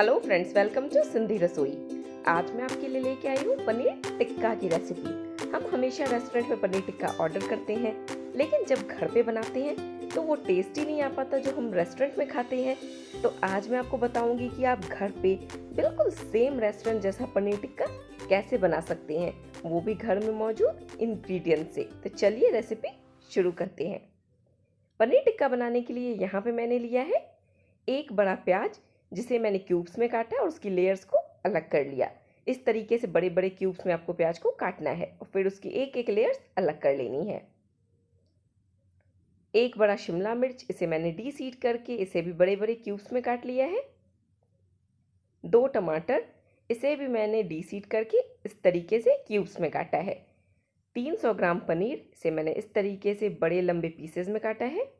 Hello friends, welcome to Sindhi Rasoi. आज मैं आपके लिए लेके आई हूँ पनीर टिक्का की रेसिपी। हम हमेशा रेस्टोरेंट में पनीर टिक्का ऑर्डर करते हैं, लेकिन जब घर पे बनाते हैं तो वो टेस्ट ही नहीं आ पाता जो हम रेस्टोरेंट में खाते हैं। तो आज मैं आपको बताऊंगी कि आप घर पे बिल्कुल सेम रेस्टोरेंट जैसा पनीर टिक्का कैसे बना सकते हैं, वो भी घर में मौजूद इंग्रेडिएंट से। तो चलिए रेसिपी शुरू करते हैं। पनीर टिक्का बनाने के लिए यहाँ पे मैंने लिया है एक बड़ा प्याज, जिसे मैंने क्यूब्स में काटा और उसकी लेयर्स को अलग कर लिया। इस तरीके से बड़े बड़े क्यूब्स में आपको प्याज को काटना है और फिर उसकी एक एक लेयर्स अलग कर लेनी है। एक बड़ा शिमला मिर्च, इसे मैंने डीसीड करके इसे भी बड़े बड़े क्यूब्स में काट लिया है। 2 टमाटर, इसे भी मैंने डीसीड करके इस तरीके से क्यूब्स में काटा है। 300 ग्राम पनीर, इसे मैंने इस तरीके से बड़े लंबे पीसेस में काटा है।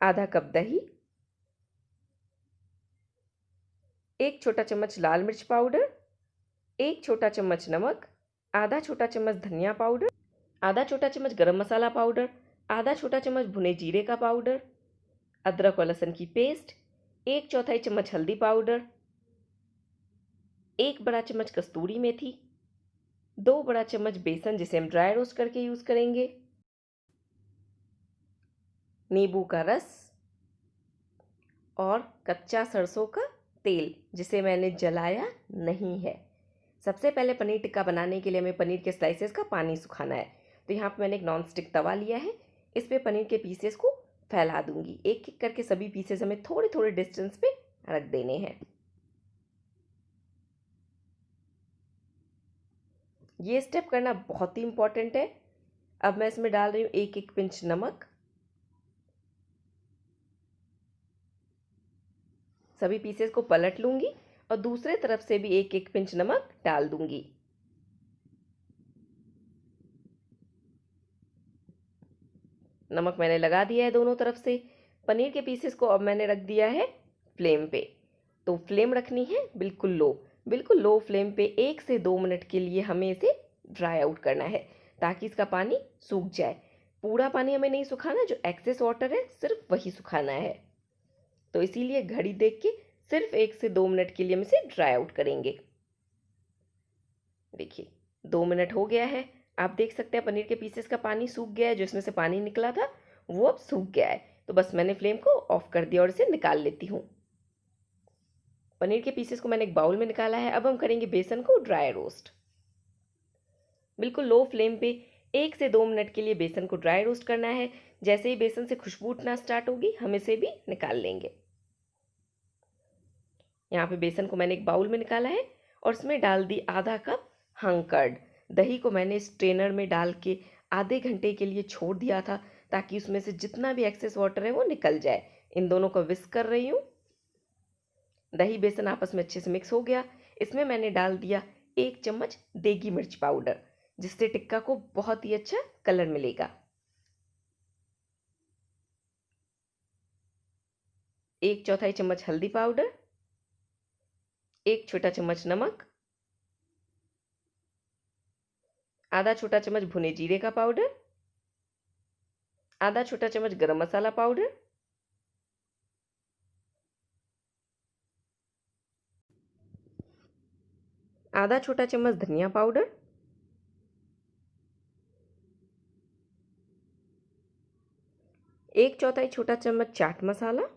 आधा कप दही, 1 छोटा चम्मच लाल मिर्च पाउडर, 1 छोटा चम्मच नमक, आधा छोटा चम्मच धनिया पाउडर, आधा छोटा चम्मच गरम मसाला पाउडर, आधा छोटा चम्मच भुने जीरे का पाउडर, अदरक और लहसुन की पेस्ट, 1/4 चम्मच हल्दी पाउडर, 1 बड़ा चम्मच कस्तूरी मेथी, 2 बड़ा चम्मच बेसन जिसे हम ड्राई रोस्ट करके यूज़ करेंगे, नींबू का रस और कच्चा सरसों का तेल जिसे मैंने जलाया नहीं है। सबसे पहले पनीर टिक्का बनाने के लिए हमें पनीर के स्लाइसेस का पानी सुखाना है। तो यहाँ पे मैंने एक नॉन स्टिक तवा लिया है, इस पे पनीर के पीसेस को फैला दूंगी। एक एक करके सभी पीसेस हमें थोड़े थोड़े डिस्टेंस पे रख देने हैं। ये स्टेप करना बहुत ही इंपॉर्टेंट है। अब मैं इसमें डाल रही हूँ एक एक पिंच नमक। सभी पीसेस को पलट लूंगी और दूसरे तरफ से भी एक एक पिंच नमक डाल दूंगी। नमक मैंने लगा दिया है दोनों तरफ से। पनीर के पीसेस को अब मैंने रख दिया है फ्लेम पे। तो फ्लेम रखनी है बिल्कुल लो फ्लेम पे। 1 से 2 मिनट के लिए हमें इसे ड्राई आउट करना है ताकि इसका पानी सूख जाए। पूरा पानी हमें नहीं सुखाना, जो एक्सेस वाटर है सिर्फ वही सुखाना है। तो इसीलिए घड़ी देख के सिर्फ 1 से 2 मिनट के लिए हम इसे ड्राई आउट करेंगे। देखिए 2 मिनट हो गया है। आप देख सकते हैं पनीर के पीसेस का पानी सूख गया है, जो इसमें से पानी निकला था वो अब सूख गया है। तो बस मैंने फ्लेम को ऑफ कर दिया और इसे निकाल लेती हूँ। पनीर के पीसेस को मैंने एक बाउल में निकाला है। अब हम करेंगे बेसन को ड्राई रोस्ट। बिल्कुल लो फ्लेम पे 1 से 2 मिनट के लिए बेसन को ड्राई रोस्ट करना है। जैसे ही बेसन से खुशबू उठना स्टार्ट होगी हम इसे भी निकाल लेंगे। यहाँ पे बेसन को मैंने एक बाउल में निकाला है और इसमें डाल दी आधा कप हंग कर्ड। दही को मैंने स्ट्रेनर में डाल के आधे घंटे के लिए छोड़ दिया था ताकि उसमें से जितना भी एक्सेस वाटर है वो निकल जाए। इन दोनों को विस्क कर रही हूँ। दही बेसन आपस में अच्छे से मिक्स हो गया। इसमें मैंने डाल दिया 1 चम्मच देगी मिर्च पाउडर, जिससे टिक्का को बहुत ही अच्छा कलर मिलेगा। 1/4 चम्मच हल्दी पाउडर, 1 छोटा चम्मच नमक, आधा छोटा चम्मच भुने जीरे का पाउडर, आधा छोटा चम्मच गरम मसाला पाउडर, आधा छोटा चम्मच धनिया पाउडर, 1/4 छोटा चम्मच चाट मसाला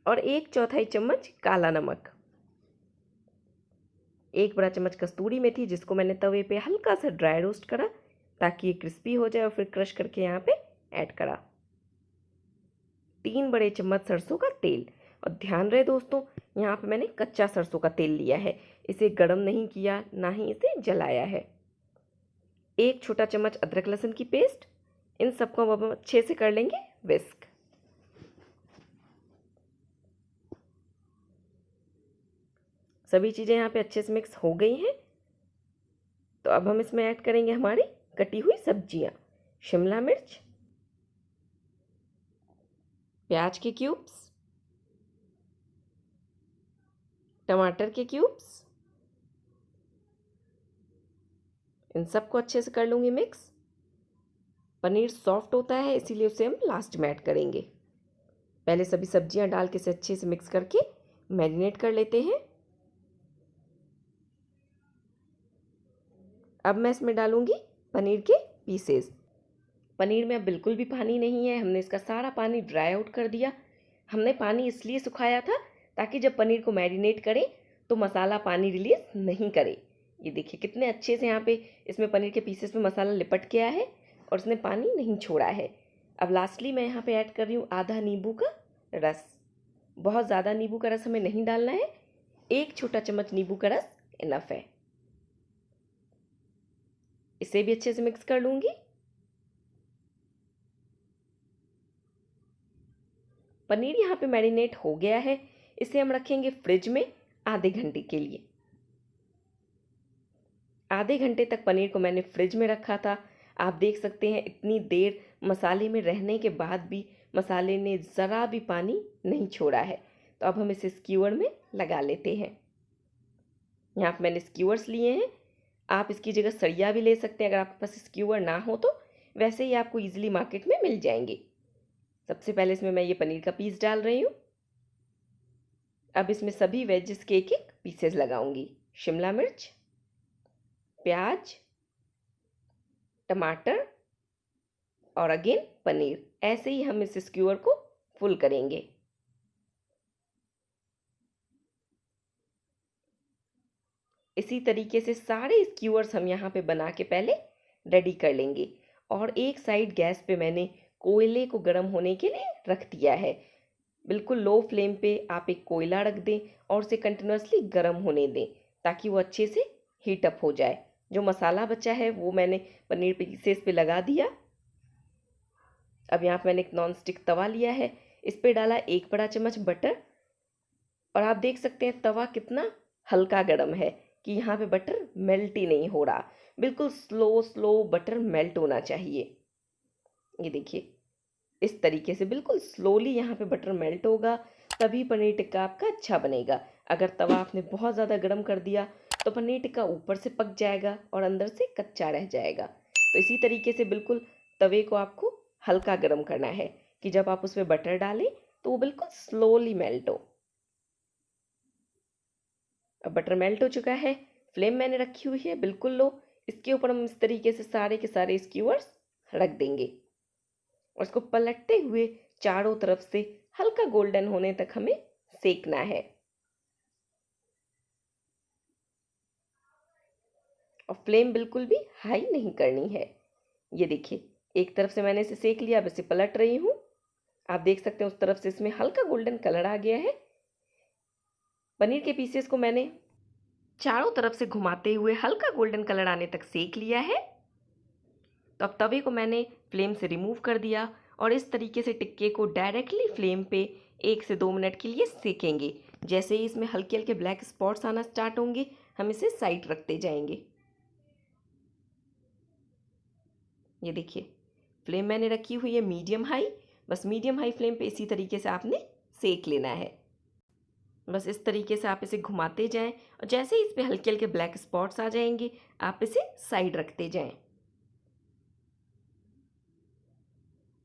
और 1/4 चम्मच काला नमक। 1 बड़ा चम्मच कस्तूरी मेथी, जिसको मैंने तवे पे हल्का सा ड्राई रोस्ट करा ताकि ये क्रिस्पी हो जाए और फिर क्रश करके यहाँ पे ऐड करा। 3 बड़े चम्मच सरसों का तेल। और ध्यान रहे दोस्तों, यहाँ पे मैंने कच्चा सरसों का तेल लिया है, इसे गर्म नहीं किया, ना ही इसे जलाया है। 1 छोटा चम्मच अदरक लहसुन की पेस्ट। इन सबको अब हम अच्छे से कर लेंगे विस्क। सभी चीज़ें यहाँ पे अच्छे से मिक्स हो गई हैं। तो अब हम इसमें ऐड करेंगे हमारी कटी हुई सब्जियाँ। शिमला मिर्च, प्याज के क्यूब्स, टमाटर के क्यूब्स, इन सबको अच्छे से कर लूँगी मिक्स। पनीर सॉफ्ट होता है इसीलिए उसे हम लास्ट में ऐड करेंगे। पहले सभी सब्जियां डाल के इसे अच्छे से मिक्स करके मैरिनेट कर लेते हैं। अब मैं इसमें डालूंगी पनीर के पीसेस। पनीर में अब बिल्कुल भी पानी नहीं है, हमने इसका सारा पानी ड्राई आउट कर दिया। हमने पानी इसलिए सुखाया था ताकि जब पनीर को मैरिनेट करें तो मसाला पानी रिलीज नहीं करे। ये देखिए कितने अच्छे से यहाँ पे इसमें पनीर के पीसेस में मसाला लिपट गया है और इसने पानी नहीं छोड़ा है। अब लास्टली मैं यहाँ पे ऐड कर रही हूँ आधा नींबू का रस। बहुत ज़्यादा नींबू का रस हमें नहीं डालना है, 1 छोटा चम्मच नींबू का रस इनफ है। इसे भी अच्छे से मिक्स कर लूँगी। पनीर यहाँ पे मैरिनेट हो गया है, इसे हम रखेंगे फ्रिज में आधे घंटे के लिए। आधे घंटे तक पनीर को मैंने फ्रिज में रखा था। आप देख सकते हैं इतनी देर मसाले में रहने के बाद भी मसाले ने ज़रा भी पानी नहीं छोड़ा है। तो अब हम इसे स्क्यूअर में लगा लेते हैं। यहाँ पे मैंने स्क्यूअर्स लिए हैं, आप इसकी जगह सरिया भी ले सकते हैं अगर आपके पास स्क्यूअर ना हो तो। वैसे ही आपको ईजिली मार्केट में मिल जाएंगे। सबसे पहले इसमें मैं ये पनीर का पीस डाल रही हूँ। अब इसमें सभी वेजेस के एक एक पीसेस लगाऊंगी। शिमला मिर्च, प्याज, टमाटर और अगेन पनीर। ऐसे ही हम इस स्क्यूअर को फुल करेंगे। इसी तरीके से सारे स्क्यूअर्स हम यहाँ पे बना के पहले रेडी कर लेंगे। और एक साइड गैस पे मैंने कोयले को गर्म होने के लिए रख दिया है। बिल्कुल लो फ्लेम पे आप एक कोयला रख दें और उसे कंटिन्यूसली गर्म होने दें ताकि वो अच्छे से हीट अप हो जाए। जो मसाला बचा है वो मैंने पनीर पीसेस पे लगा दिया। अब यहाँ पे मैंने एक नॉन स्टिक तवा लिया है, इस पे डाला 1 बड़ा चम्मच बटर। और आप देख सकते हैं तवा कितना हल्का गर्म है कि यहाँ पे बटर मेल्ट ही नहीं हो रहा। बिल्कुल स्लो बटर मेल्ट होना चाहिए। ये देखिए इस तरीके से बिल्कुल स्लोली यहाँ पे बटर मेल्ट होगा, तभी पनीर टिक्का आपका अच्छा बनेगा। अगर तवा आपने बहुत ज़्यादा गर्म कर दिया तो पनीर टिक्का ऊपर से पक जाएगा और अंदर से कच्चा रह जाएगा। तो इसी तरीके से बिल्कुल तवे को आपको हल्का गर्म करना है कि जब आप उसमें बटर डालें तो वो बिल्कुल स्लोली मेल्ट हो। अब बटर मेल्ट हो चुका है, फ्लेम मैंने रखी हुई है बिल्कुल लो। इसके ऊपर हम इस तरीके से सारे के सारे स्क्यूअर्स रख देंगे और इसको पलटते हुए चारों तरफ से हल्का गोल्डन होने तक हमें सेकना है। और फ्लेम बिल्कुल भी हाई नहीं करनी है। ये देखिए एक तरफ से मैंने इसे सेक लिया, अब इसे पलट रही हूँ। आप देख सकते हैं उस तरफ से इसमें हल्का गोल्डन कलर आ गया है। पनीर के पीसेस को मैंने चारों तरफ से घुमाते हुए हल्का गोल्डन कलर आने तक सेक लिया है। तो अब तवे को मैंने फ्लेम से रिमूव कर दिया और इस तरीके से टिक्के को डायरेक्टली फ्लेम पे 1 से 2 मिनट के लिए सेकेंगे। जैसे ही इसमें हल्के हल्के ब्लैक स्पॉट्स आना स्टार्ट होंगे हम इसे साइड रखते जाएंगे। ये देखिए फ्लेम मैंने रखी हुई है मीडियम हाई। बस मीडियम हाई फ्लेम पे इसी तरीके से आपने सेक लेना है। बस इस तरीके से आप इसे घुमाते जाएं और जैसे ही इस पे हल्के हल्के ब्लैक स्पॉट्स आ जाएंगे आप इसे साइड रखते जाएं।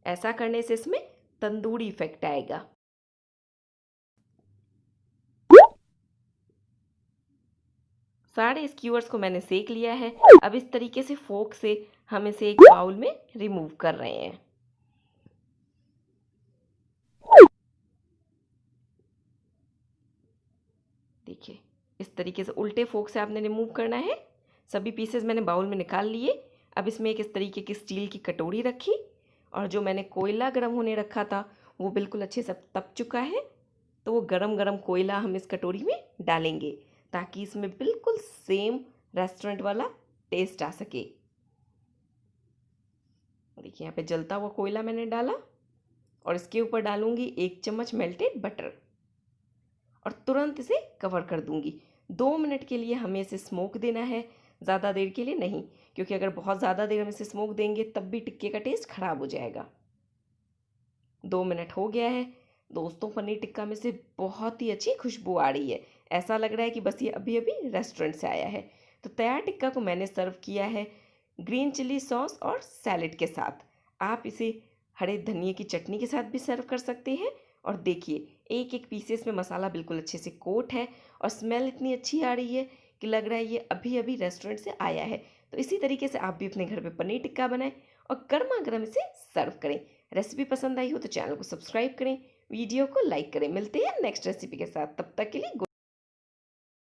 ऐसा करने से इसमें तंदूरी इफेक्ट आएगा। सारे स्क्यूअर्स को मैंने सेक लिया है। अब इस तरीके से फोक से हम इसे एक बाउल में रिमूव कर रहे हैं। देखिए इस तरीके से उल्टे फोक से आपने रिमूव करना है। सभी पीसेस मैंने बाउल में निकाल लिए। अब इसमें एक इस तरीके की स्टील की कटोरी रखी और जो मैंने कोयला गर्म होने रखा था वो बिल्कुल अच्छे से तप चुका है। तो वो गरम गरम कोयला हम इस कटोरी में डालेंगे ताकि इसमें बिल्कुल सेम रेस्टोरेंट वाला टेस्ट आ सके। देखिए यहाँ पे जलता हुआ कोयला मैंने डाला और इसके ऊपर डालूंगी 1 चम्मच मेल्टेड बटर और तुरंत इसे कवर कर दूंगी। 2 मिनट के लिए हमें इसे स्मोक देना है, ज़्यादा देर के लिए नहीं, क्योंकि अगर बहुत ज़्यादा देर हम इसे स्मोक देंगे तब भी टिक्के का टेस्ट ख़राब हो जाएगा। 2 मिनट हो गया है दोस्तों, पनीर टिक्का में से बहुत ही अच्छी खुशबू आ रही है। ऐसा लग रहा है कि बस ये अभी अभी रेस्टोरेंट से आया है। तो तैयार टिक्का को मैंने सर्व किया है ग्रीन चिली सॉस और सैलेड के साथ। आप इसे हरे धनिए की चटनी के साथ भी सर्व कर सकते हैं। और देखिए एक एक पीसेस में मसाला बिल्कुल अच्छे से कोट है और स्मेल इतनी अच्छी आ रही है कि लग रहा है ये अभी अभी रेस्टोरेंट से आया है। तो इसी तरीके से आप भी अपने घर पे पनीर टिक्का बनाएं और गर्मा गर्म इसे सर्व करें। रेसिपी पसंद आई हो तो चैनल को सब्सक्राइब करें, वीडियो को लाइक करें। मिलते हैं नेक्स्ट रेसिपी के साथ, तब तक के लिए